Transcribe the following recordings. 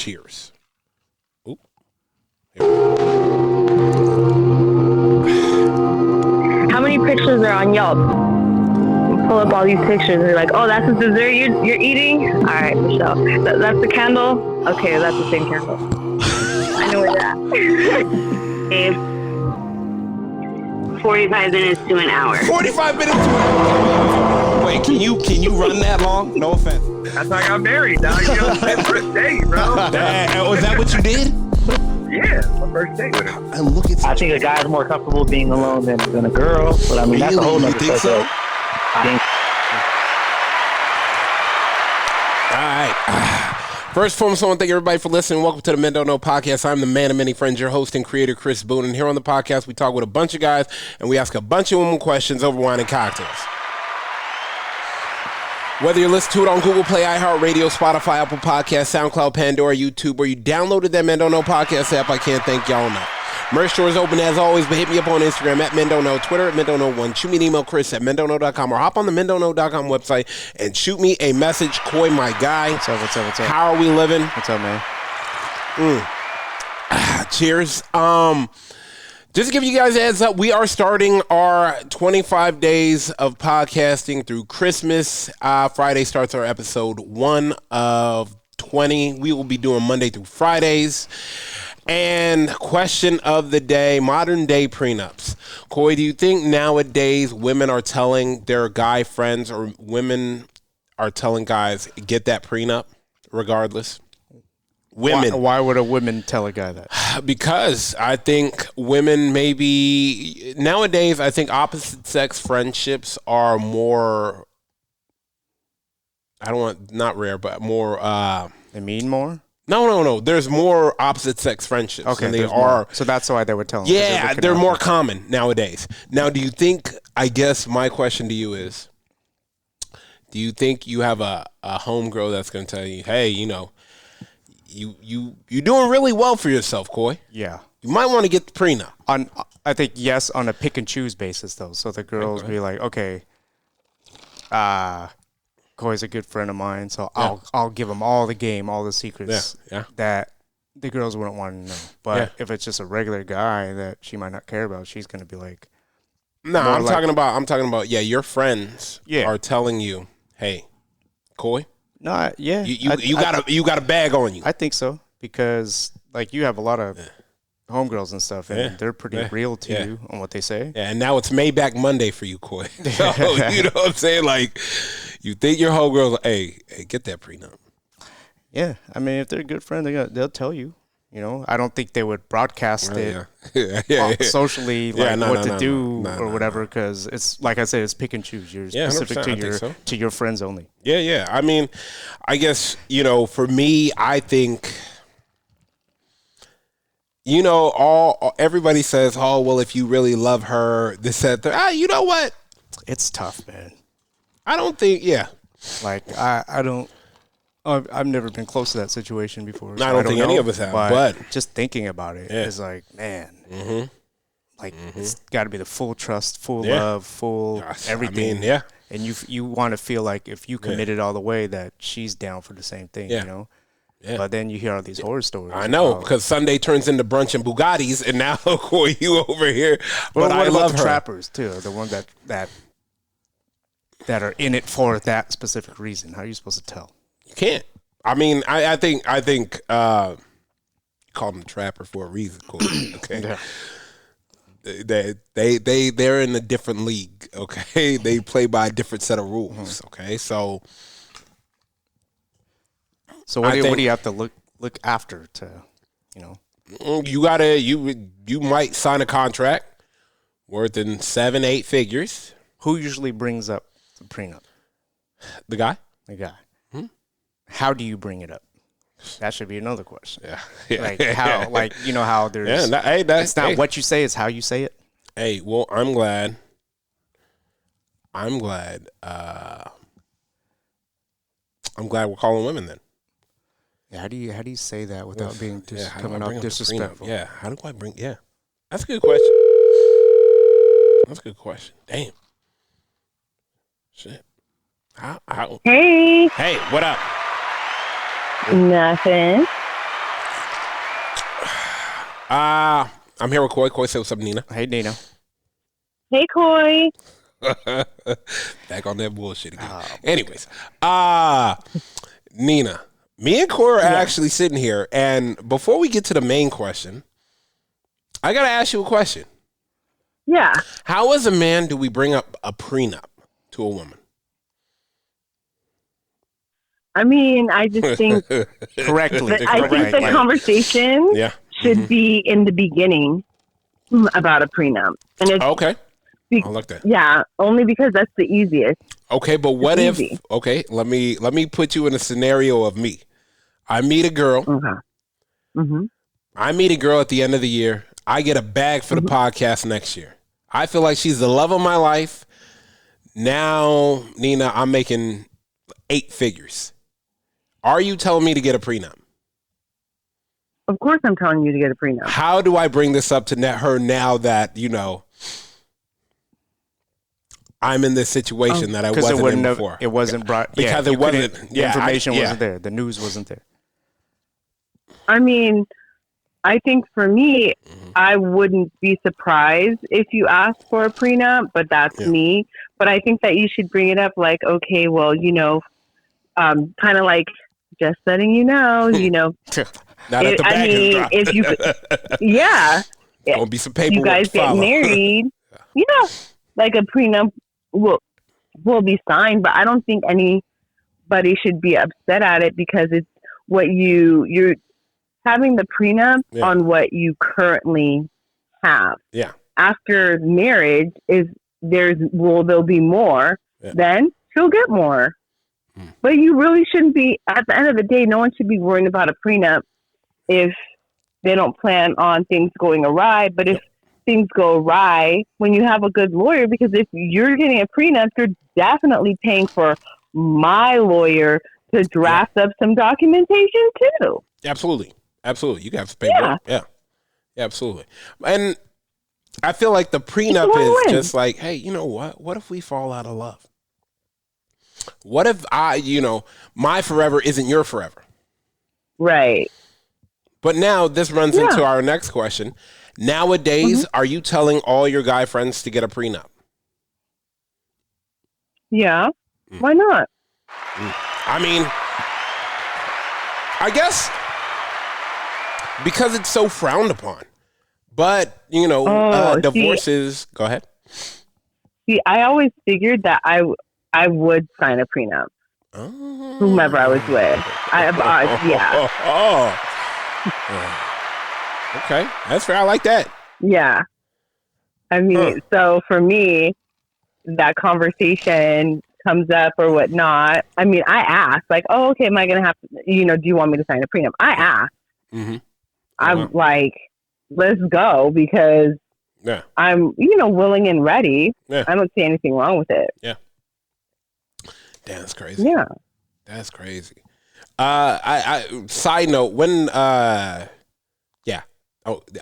Cheers. Oop. How many pictures are on Yelp? Pull up all these pictures and you're like, oh, that's the dessert you're eating? All right, Michelle. That's the candle? Okay, that's the same candle. I know where you're at. 45 minutes to an hour. 45 minutes to an hour. Wait, can you run that long? No offense. That's how I got married, dog. You know, first date, bro. Was that what you did? Yeah, my first date with her. And look at I think a guy's more comfortable being alone than a girl, but I mean, that's a whole you nother think so? subject. I think All right. First and foremost, I want to thank everybody for listening. Welcome to the Men Don't Know podcast. I'm the man of many friends, your host and creator, Chris Boone. And here on the podcast, we talk with a bunch of guys, and we ask a bunch of women questions over wine and cocktails. Whether you listen to it on Google Play, iHeartRadio, Spotify, Apple Podcasts, SoundCloud, Pandora, YouTube, or you downloaded that Men Don't Know podcast app, I can't thank y'all enough. Merch store is open as always, but hit me up on Instagram at Men Don't Know, Twitter at Men Don't Know 1. Shoot me an email, Chris at mendontknow.com, or hop on the mendontknow.com website and shoot me a message. Coy, my guy. What's up? How are we living? What's up, man? Cheers. Just to give you guys a heads up, we are starting our 25 days of podcasting through Christmas. Friday starts our episode 1 of 20. We will be doing Monday through Fridays. And question of the day, modern day prenups. Coy, do you think nowadays women are telling their guy friends or women are telling guys, get that prenup regardless? Women. Why would a woman tell a guy that? Because I think women maybe nowadays, I think opposite sex friendships are more, not rare, but more. They mean more? No. There's more opposite sex friendships. Okay, than they are. So that's why they would tell them. Yeah, they're more common nowadays. Now, do you think, I guess my question to you is, do you think you have a homegirl that's going to tell you, hey, you know, you're doing really well for yourself, Coy. Yeah. You might want to get the prenup. I think yes, on a pick and choose basis though. So the girls be like, okay, Coy's a good friend of mine, so I'll give him all the game, all the secrets that the girls wouldn't want to know. But if it's just a regular guy that she might not care about, she's gonna be like, no, I'm talking about your friends are telling you, hey, Coy. No, yeah, you got a bag on you. I think so because like you have a lot of homegirls and stuff, and they're pretty real to you on what they say. Yeah, and now it's Maybach Monday for you, Coy. So, you know what I'm saying? Like, you think your homegirls, hey, get that prenup. Yeah, I mean, if they're a good friend, they'll tell you. You know, I don't think they would broadcast it socially, like what to do or whatever, because it's like I said, it's pick and choose. You're specific to your friends only. Yeah. I mean, I guess for me, I think everybody says, oh well, if you really love her, this that. You know what? It's tough, man. I don't think. Yeah. Like I don't. I've never been close to that situation before. So I don't think any of us have. But just thinking about it is like, man, it's got to be the full trust, full love, full everything. I mean, and you want to feel like if you committed all the way, that she's down for the same thing. You know. Yeah. But then you hear all these horror stories. I know, because Sunday turns into brunch and Bugattis, and now you over here. But I love the trappers too, the ones that are in it for that specific reason. How are you supposed to tell? You can't. I mean, I think call them trapper for a reason. Okay, they're in a different league. Okay, they play by a different set of rules. Okay, so what do you have to look after to, You might sign a contract worth in 7-8 figures. Who usually brings up the prenup? The guy. How do you bring it up? That should be another question. Yeah. Like how, how there's. It's not what you say; it's how you say it. Hey, well, I'm glad. I'm glad we're calling women then. Yeah, how do you say that without being coming off disrespectful? Yeah, how do I bring? Yeah, that's a good question. That's a good question. Damn. Shit. How? Hey. Hey, what up? Nothing. I'm here with Coy. Coy, say what's up, Nina. Hey, Nina. Hey, Coy. Back on that bullshit again. Anyways, Nina, me and Coy are actually sitting here, and before we get to the main question, I gotta ask you a question. Yeah. How as a man do we bring up a prenup to a woman? I mean, I just think Correctly. I think the conversation should be in the beginning about a prenup. And it's Okay. I like that. Yeah, only because that's the easiest. Okay, but what if? Okay, let me put you in a scenario of me. I meet a girl. I meet a girl at the end of the year. I get a bag for the podcast next year. I feel like she's the love of my life. Now, Nina, I'm making 8 figures. Are you telling me to get a prenup? Of course I'm telling you to get a prenup. How do I bring this up to her now that, I'm in this situation that I wasn't in before? It wasn't brought. Because it wasn't. The information wasn't there. The news wasn't there. I mean, I think for me, I wouldn't be surprised if you asked for a prenup, but that's me. But I think that you should bring it up like, okay, well, kind of like just letting you know, Not at the bag is dropped. if you, Gonna be some paperwork. You guys get married, like a prenup will be signed, but I don't think anybody should be upset at it because it's what you're having the prenup on what you currently have. Yeah. After marriage there'll be more, then she'll get more. But you really shouldn't be, at the end of the day, no one should be worrying about a prenup if they don't plan on things going awry. But if things go awry, when you have a good lawyer, because if you're getting a prenup, you're definitely paying for my lawyer to draft up some documentation too. Absolutely. You have to pay more. Yeah, absolutely. And I feel like the prenup is just like, hey, you know what? What if we fall out of love? What if my forever isn't your forever? Right. But now this runs into our next question. Nowadays, are you telling all your guy friends to get a prenup? Yeah. Why not? I mean, I guess because it's so frowned upon. But, divorces... Go ahead. See, I always figured that I would sign a prenup. Oh. Whomever I was with. Okay. That's fair. I like that. Yeah. I mean, so for me, that conversation comes up or whatnot. I mean, I asked, like, oh, okay, am I going to have to, do you want me to sign a prenup? I asked. I'm like, let's go because I'm, willing and ready. Yeah. I don't see anything wrong with it. Yeah. Damn, that's crazy. Yeah. That's crazy. I side note, when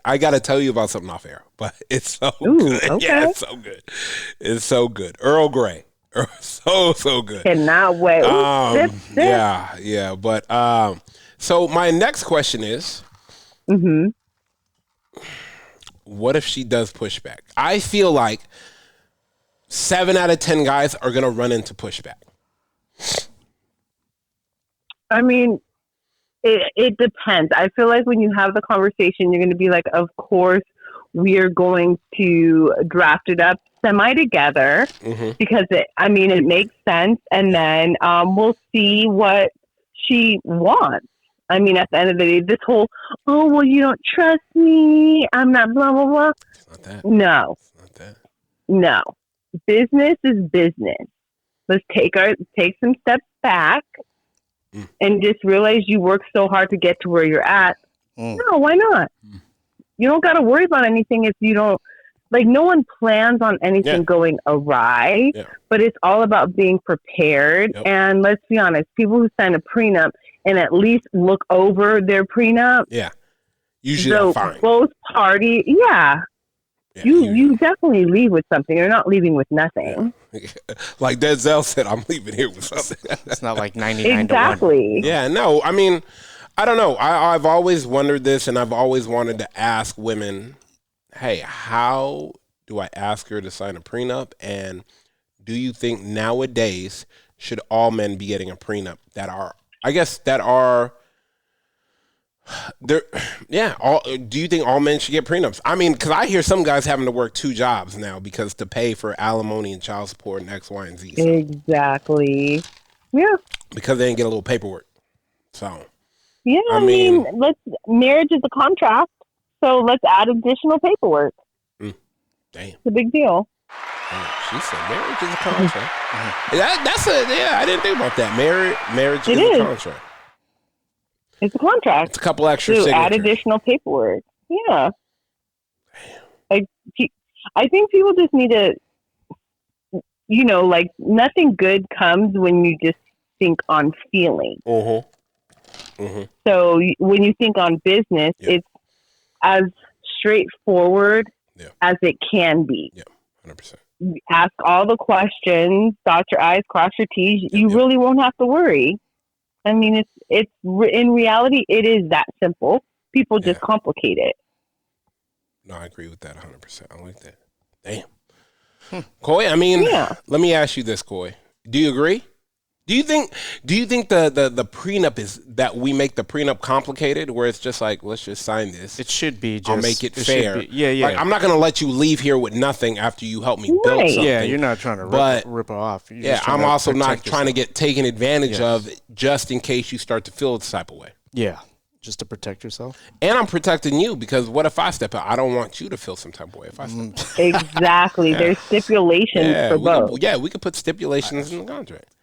I gotta tell you about something off air, but it's so good. Okay. Yeah, it's so good. It's so good. Earl Grey. So good. Cannot wait. Yeah. But so my next question is what if she does pushback? I feel like 7 out of 10 guys are gonna run into pushback. I mean, it depends. I feel like when you have the conversation, you're going to be like, of course, we are going to draft it up semi together because it makes sense. And then we'll see what she wants. I mean, at the end of the day, this whole, oh, well, you don't trust me. I'm not blah, blah, blah. It's not that. No. It's not that. No. Business is business. Let's take some steps back and just realize you worked so hard to get to where you're at. No, why not? You don't got to worry about anything if you don't, no one plans on anything going awry, but it's all about being prepared. Yep. And let's be honest, people who sign a prenup and at least look over their prenup. Yeah. Usually are fine. Both parties. Yeah. You definitely leave with something. You're not leaving with nothing. Yeah. Like Denzel said, I'm leaving here with something. It's not like 99 exactly. to 1. Yeah, no. I mean, I don't know. I've always wondered this, and I've always wanted to ask women, hey, how do I ask her to sign a prenup? And do you think nowadays should all men be getting a prenup there? Yeah. Do you think all men should get prenups? I mean, because I hear some guys having to work 2 jobs now because to pay for alimony and child support and X, Y, and Z. So. Exactly. Yeah. Because they didn't get a little paperwork. So. Yeah, I mean, marriage is a contract, so let's add additional paperwork. Damn. It's a big deal. She said marriage is a contract. I didn't think about that. Marriage is a contract. It's a contract. It's a couple extra signatures. Add additional paperwork. Yeah. Damn. I think people just need to, nothing good comes when you just think on feeling. So when you think on business, it's as straightforward as it can be. Yeah, 100%. Ask all the questions, dot your I's, cross your T's. You really won't have to worry. I mean, it's in reality, it is that simple. People just complicate it. No, I agree with that 100%. I like that. Damn. Coy, I mean, let me ask you this, Coy. Do you agree? Do you think the prenup is that we make the prenup complicated where it's just like, let's just sign this? It should be just. I'll make it fair. Yeah. Like, I'm not going to let you leave here with nothing after you help me build something. Yeah, you're not trying to rip off. I'm also not trying to get taken advantage of just in case you start to feel this type of way. Yeah, just to protect yourself. And I'm protecting you because what if I step out? I don't want you to feel some type of way if I step out. Exactly. There's stipulations for both. We could put stipulations in the contract.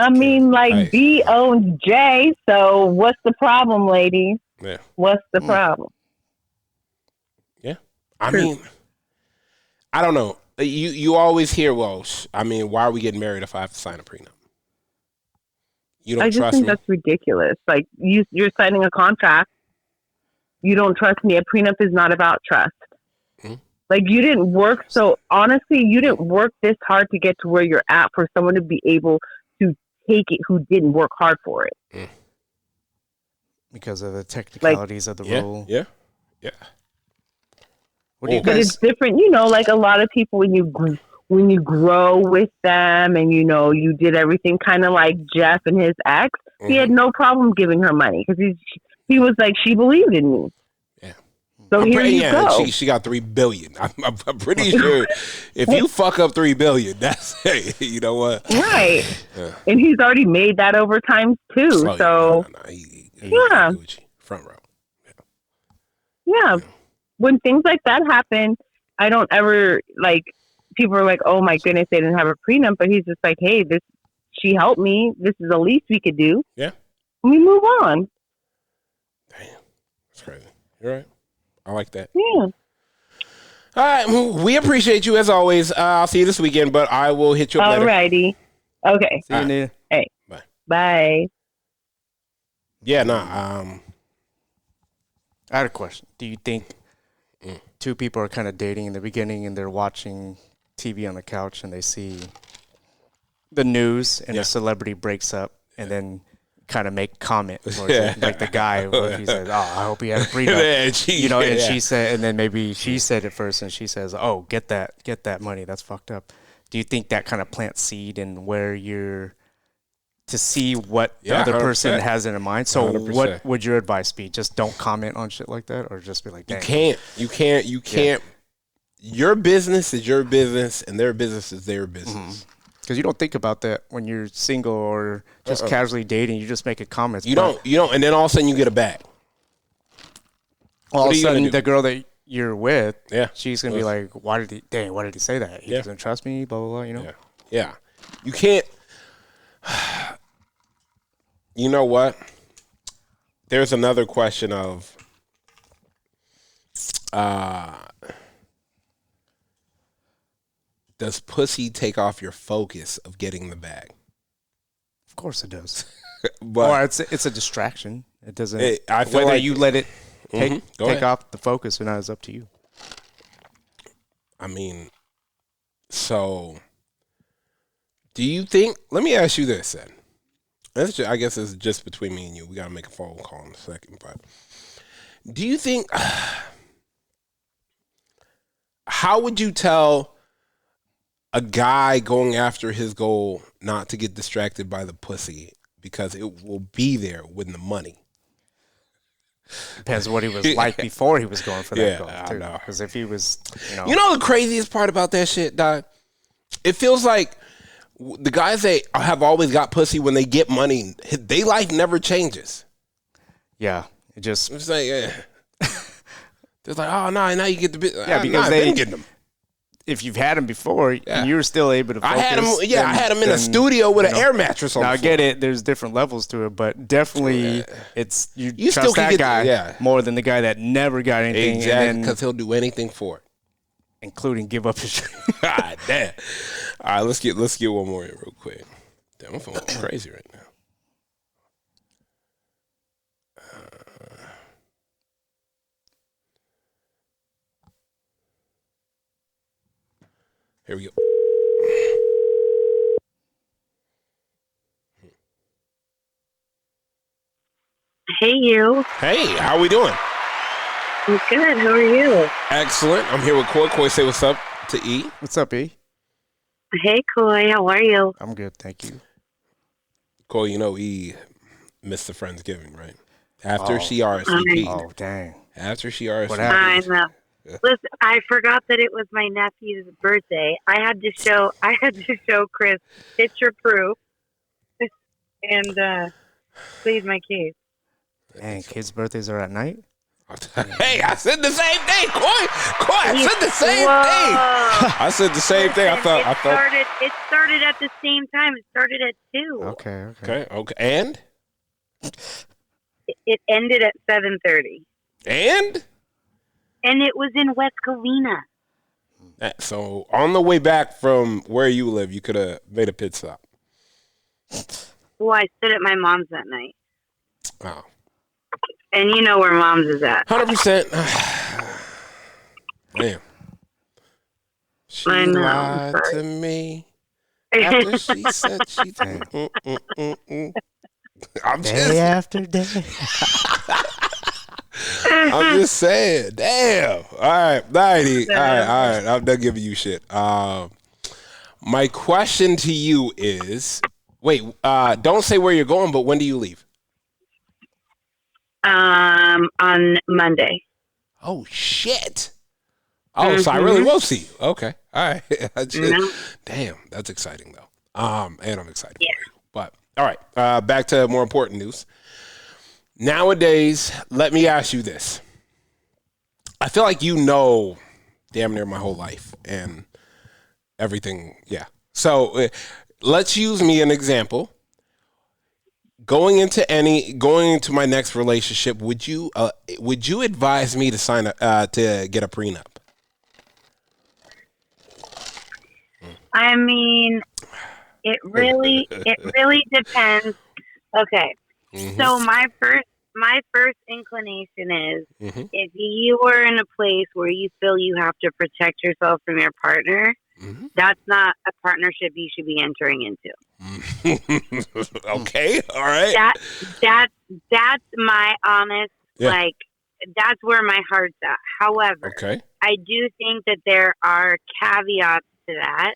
I mean, B owns J, so what's the problem, ladies? Yeah. What's the problem? Yeah. I mean, I don't know. You always hear, why are we getting married if I have to sign a prenup? You don't trust me? I just think that's ridiculous. Like, you're signing a contract. You don't trust me. A prenup is not about trust. Like, you didn't work. So, honestly, you didn't work this hard to get to where you're at for someone to be able to take it who didn't work hard for it. Because of the technicalities of the role. Yeah. What do you guys? But it's different, like a lot of people when you grow with them and you did everything kind of like Jeff and his ex, he had no problem giving her money because he was like, she believed in me. So here you go. She got $3 billion. I'm pretty sure if you fuck up $3 billion, that's you know what? Right. Yeah. And he's already made that over time too. So yeah, front row. Yeah. When things like that happen, I don't ever people are like, oh my goodness, they didn't have a prenup, but he's just like, hey, she helped me. This is the least we could do. Yeah. And we move on. Damn, that's crazy. You're right. I like that. Yeah. All right. We appreciate you as always. I'll see you this weekend, but I will hit you up later. Alrighty. Okay. See you later. Hey. Bye. Bye. Yeah, I had a question. Do you think two people are kind of dating in the beginning and they're watching TV on the couch and they see the news and a celebrity breaks up and then kind of make comment like the guy where he says, I hope he had a prenup. And she said, and then maybe she said it first and she says, oh, get that money, that's fucked up. Do you think that kind of plants seed in where you're to see what the other 100%. Person has in mind? So 100%. What would your advice be? Just don't comment on shit like that, or just be like, dang. You can't. Your business is your business and their business is their business. Because you don't think about that when you're single or just casually dating. You just make comments. You don't, and then all of a sudden you get a bag. All of a sudden, the girl that you're with, she's gonna be like, "Why did he say that? He doesn't trust me." Blah blah blah. Yeah. You can't. You know what? There's another question of, does pussy take off your focus of getting the bag? Of course it does. But or it's a distraction. It doesn't. I feel whether like you let it take off the focus or not is up to you. I mean, so do you think? Let me ask you this then. I guess it's just between me and you. We got to make a phone call in a second. But do you think, how would you tell a guy going after his goal not to get distracted by the pussy because it will be there with the money? Depends what he was like before he was going for that goal. I know. Because if he was, You know the craziest part about that shit, dog? It feels like the guys that have always got pussy when they get money, their life never changes. Yeah. It's like, yeah. They're like, oh, no, now you get the bit. Yeah, because they getting them. If you've had them before, you were still able to focus. I had them in a studio with an air mattress on. Now, I get it. There's different levels to it, but definitely you trust still that guy more than the guy that never got anything. Exactly, because he'll do anything for it. Including give up his shit. God damn. All right, let's get one more in real quick. Damn, I'm feeling crazy right now. Here we go. Hey, you. Hey, how we doing? I'm good. How are you? Excellent. I'm here with Coy. Coy, say what's up to E. What's up, E? Hey, Coy. How are you? I'm good, thank you. Coy, you know E missed the Friendsgiving, right? After she RSVP'd. Oh, dang. After she RSVP'd. I know. Listen, I forgot that it was my nephew's birthday. I had to show Chris picture proof and plead my case. Dang, kids' birthdays are at night? Hey, I said the same thing, Coy, I said the same thing. I said the same thing. It started at the same time. It started at 2. Okay. And? It ended at 7:30. And it was in West Covina. So on the way back from where you live, you could have made a pit stop. Well, I stood at my mom's that night. Oh. And you know where mom's is at. 100%. Damn. She lied to me after she said she did. I'm just day after day. I'm just saying. Damn. All right. All right. I'm done giving you shit. My question to you is, don't say where you're going, but when do you leave? On Monday. Oh, shit. Oh, so I really will see you. Okay. All right. Damn, that's exciting, though. And I'm excited for you. But, all right. Back to more important news. Nowadays, let me ask you this. I feel like you know damn near my whole life and everything. Yeah. So let's use me an example. Going into my next relationship, would you advise me to sign to get a prenup? I mean, it really depends. Okay. Mm-hmm. So my first inclination is if you are in a place where you feel you have to protect yourself from your partner, that's not a partnership you should be entering into. Okay, all right. That's my honest that's where my heart's at. However, I do think that there are caveats to that,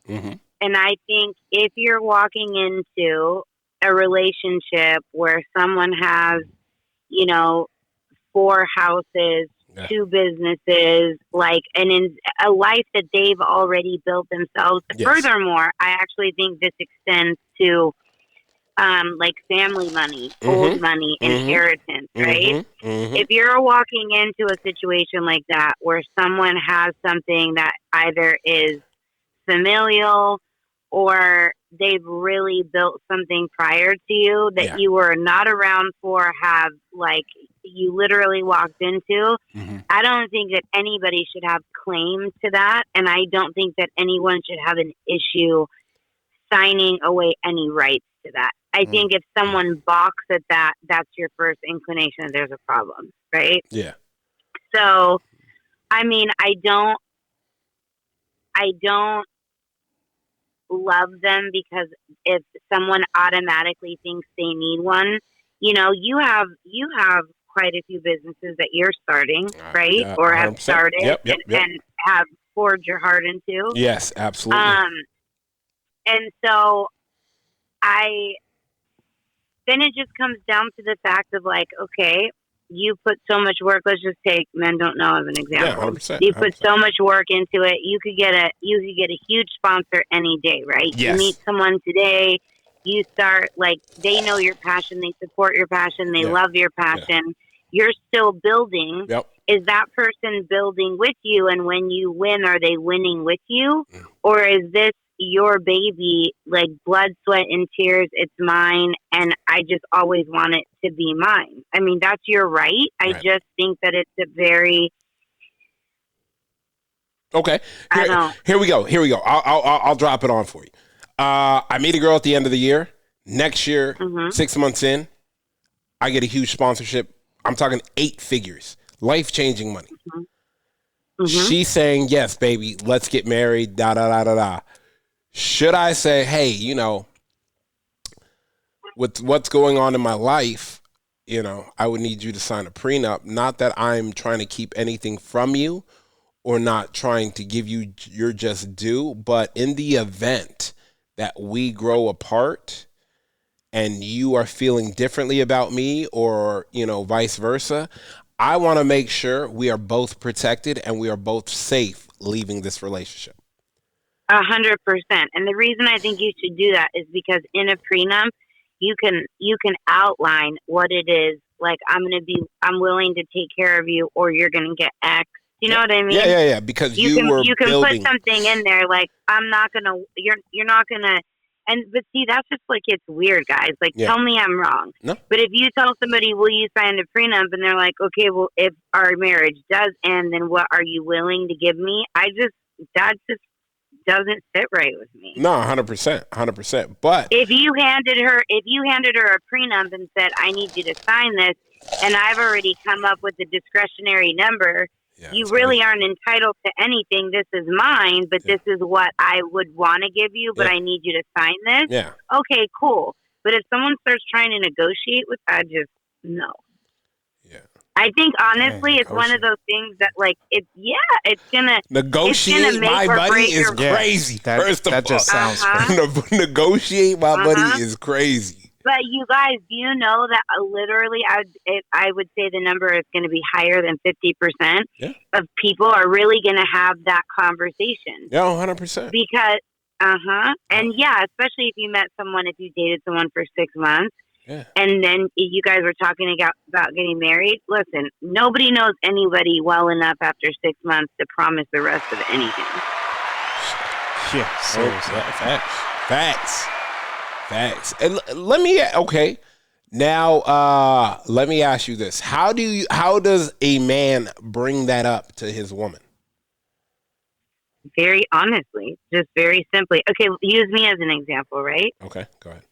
and I think if you're walking into a relationship where someone has, 4 houses, 2 businesses, and in a life that they've already built themselves. Yes. Furthermore, I actually think this extends to family money, old money, inheritance, right? If you're walking into a situation like that where someone has something that either is familial or they've really built something prior to you that you were not around for, you literally walked into, I don't think that anybody should have claim to that. And I don't think that anyone should have an issue signing away any rights to that. I think if someone balks at that, that's your first inclination that there's a problem, right? Yeah. So, I mean, I don't love them because if someone automatically thinks they need one, you know, you have quite a few businesses that you're starting, right? Or have started and have poured your heart into. Yes, absolutely. And so then it just comes down to the fact of like, okay, you put so much work. Let's just take Men Don't Know as an example. 100%, you put so much work into it. You could get a huge sponsor any day, right? Yes. You meet someone today. You start like they know your passion. They support your passion. They love your passion. You're still building. Yep. Is that person building with you? And when you win, are they winning with you? Or is this your baby, like blood, sweat, and tears? It's mine, and I just always want it to be mine. I mean, that's your right. I just think that it's a very Here we go. I'll drop it on for you. I meet a girl at the end of the year. Next year, 6 months in, I get a huge sponsorship. I'm talking 8 figures, life-changing money. She's saying, yes, baby, let's get married, da-da-da-da-da. Should I say, hey, you know, with what's going on in my life, you know, I would need you to sign a prenup. Not that I'm trying to keep anything from you or not trying to give you your just due, but in the event that we grow apart and you are feeling differently about me or, you know, vice versa, I want to make sure we are both protected and we are both safe leaving this relationship. 100%. And the reason I think you should do that is because in a prenup, you can outline what it is. Like, I'm willing to take care of you, or you're going to get X. You know what I mean? Yeah. Because you can put something in there like, I'm not going to, you're not going to. But see, that's just like, it's weird, guys. Like, tell me I'm wrong. No. But if you tell somebody, will you sign a prenup? And they're like, okay, well, if our marriage does end, then what are you willing to give me? That just doesn't sit right with me. No, 100%. But if you handed her a prenup and said, I need you to sign this, and I've already come up with a discretionary number, you really aren't entitled to anything. This is mine, but this is what I would want to give you, but I need you to sign this. Yeah. Okay, cool. But if someone starts trying to negotiate with that, just no. Yeah. I think honestly, it's one of those things that like it's gonna negotiate my buddy is crazy. First of all, that just sounds negotiate my buddy is crazy. But you guys, do you know that literally, I would say the number is going to be higher than 50% of people are really going to have that conversation. Yeah, 100%. Because, and especially if you met someone, if you dated someone for 6 months. Yeah. And then you guys were talking about getting married. Listen, nobody knows anybody well enough after 6 months to promise the rest of anything. Yeah, seriously. Facts. And let me ask you this: how does a man bring that up to his woman? Very honestly, just very simply. Okay, use me as an example, right? Okay, go ahead.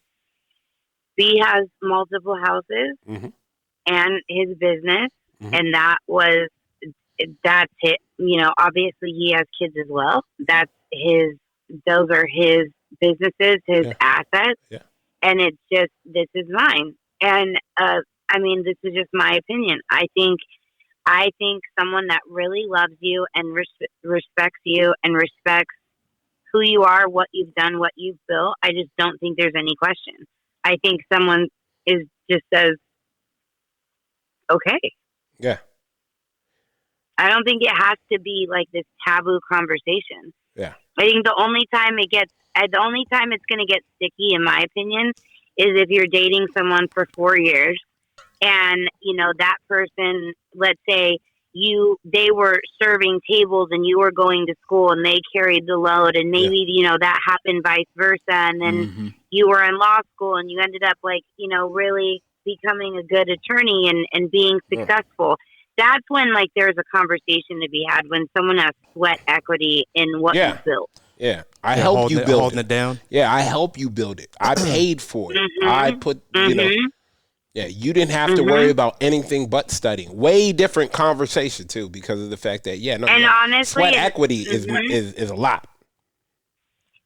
B has multiple houses and his business, and that's it. You know, obviously he has kids as well. Those are his businesses, his assets, and it's just, this is mine. And I mean, this is just my opinion. I think someone that really loves you and respects you and respects who you are, what you've done, what you've built, I just don't think there's any question. I think someone just says, okay. Yeah. I don't think it has to be like this taboo conversation. Yeah. I think the only time it's going to get sticky, in my opinion, is if you're dating someone for 4 years and, you know, that person, let's say they were serving tables and you were going to school and they carried the load, and maybe, you know, that happened vice versa. And then you were in law school and you ended up like, you know, really becoming a good attorney and being successful. That's when like there's a conversation to be had, when someone has sweat equity in what you built. Yeah, I helped you build holding it down. Yeah, I helped you build it. I paid for it. I put, you know, you didn't have to worry about anything but studying. Way different conversation too, because of the fact that honestly, sweat equity is a lot.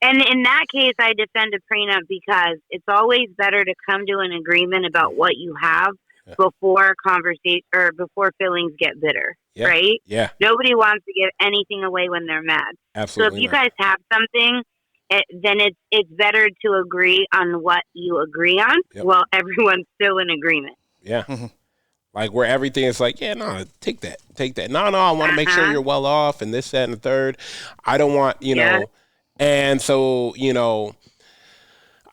And in that case, I defend a prenup because it's always better to come to an agreement about what you have before conversation or before feelings get bitter, right? Yeah. Nobody wants to give anything away when they're mad. Absolutely. So if you guys have something, then it's better to agree on what you agree on while everyone's still in agreement. Yeah. Like where everything is like, take that. No, I want to make sure you're well off and this, that, and the third. I don't want, you know. And so, you know,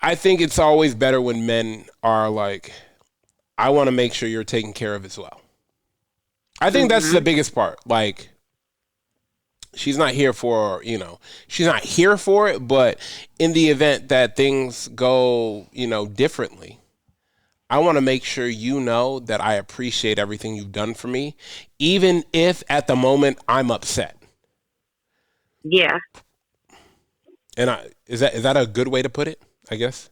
I think it's always better when men are like, I want to make sure you're taken care of as well. I think that's the biggest part. Like, she's not here for, you know, she's not here for it, but in the event that things go, you know, differently, I want to make sure you know that I appreciate everything you've done for me, even if at the moment I'm upset. Yeah. And is that a good way to put it, I guess?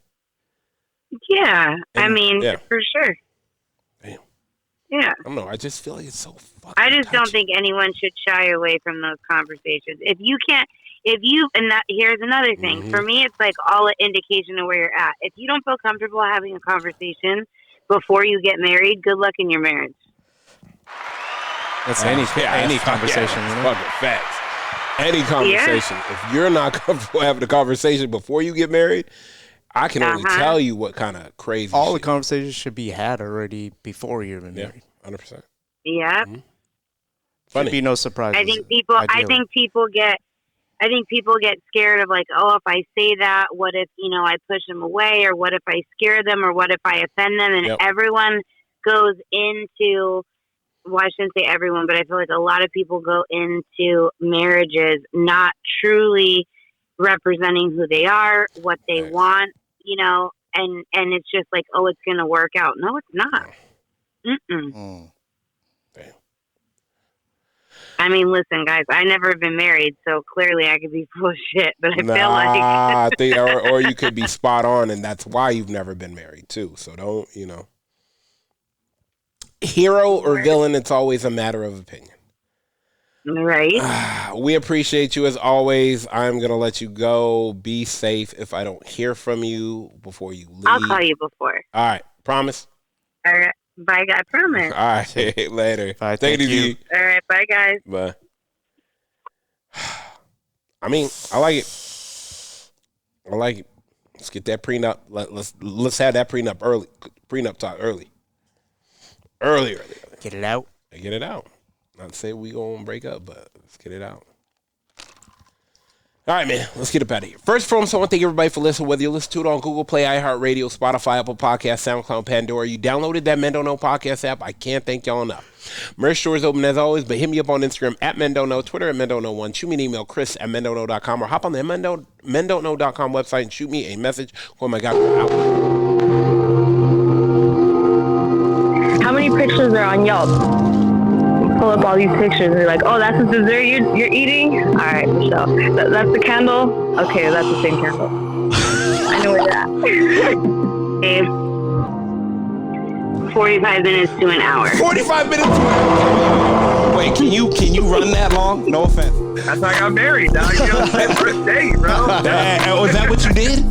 Yeah. I mean, for sure. Damn. Yeah. I don't know. I just feel like it's so fucking I just don't touchy. think anyone should shy away from those conversations. And here's another thing. For me, it's like all an indication of where you're at. If you don't feel comfortable having a conversation before you get married, good luck in your marriage. That's any conversation. You know? Fucking facts. Any conversation. If you're not comfortable having a conversation before you get married, I can only tell you what kind of crazy all shit. The conversations should be had already before you're married. 100%. Yeah. Funny. Should be no surprise. I think people get scared of like, oh, if I say that, what if, you know, I push them away, or what if I scare them, or what if I offend them? And everyone goes into, well, I shouldn't say everyone, but I feel like a lot of people go into marriages not truly representing who they are, what they want, you know, and it's just like, oh, it's going to work out. No, it's not. Damn. I mean, listen, guys, I never been married, so clearly I could be full of shit, but I feel like... I think, or you could be spot on, and that's why you've never been married, too. So don't, you know. Hero or villain, it's always a matter of opinion. Right. We appreciate you as always. I'm going to let you go. Be safe. If I don't hear from you before you leave, I'll call you before. All right. Promise? All right. Bye, guys. Promise. All right. Later. Bye. Thank you. All right. Bye, guys. Bye. I mean, I like it. Let's get that prenup. Let's have that prenup early. Prenup talk early. Early. Get it out. Get it out. Not to say we gonna break up, but let's get it out. All right, man. Let's get up out of here. First, I want to thank everybody for listening. Whether you listen to it on Google Play, iHeartRadio, Spotify, Apple Podcasts, SoundCloud, Pandora, you downloaded that Men Don't Know podcast app. I can't thank y'all enough. Merch store is open as always, but hit me up on Instagram at Men Don't Know, Twitter at Men Don't Know 1. Shoot me an email, chris@mendontknow.com, or hop on the mendontknow.com website and shoot me a message. Oh my God, we're out. How many pictures are on Yelp? Pull up all these pictures and you're like, oh, that's the dessert you're eating? All right, Michelle. That's the candle? Okay, that's the same candle. I know where you're at. 45 minutes to an hour. 45 minutes to an hour. Wait, can you run that long? No offense. That's how I got married, dog. You know, first date, bro. Was that what you did?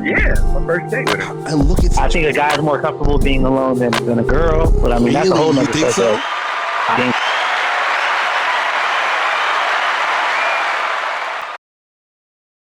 Yeah, my first date with her. And look at I think a guy's more comfortable being alone than a girl, but I mean, that's a whole nother You think so? I think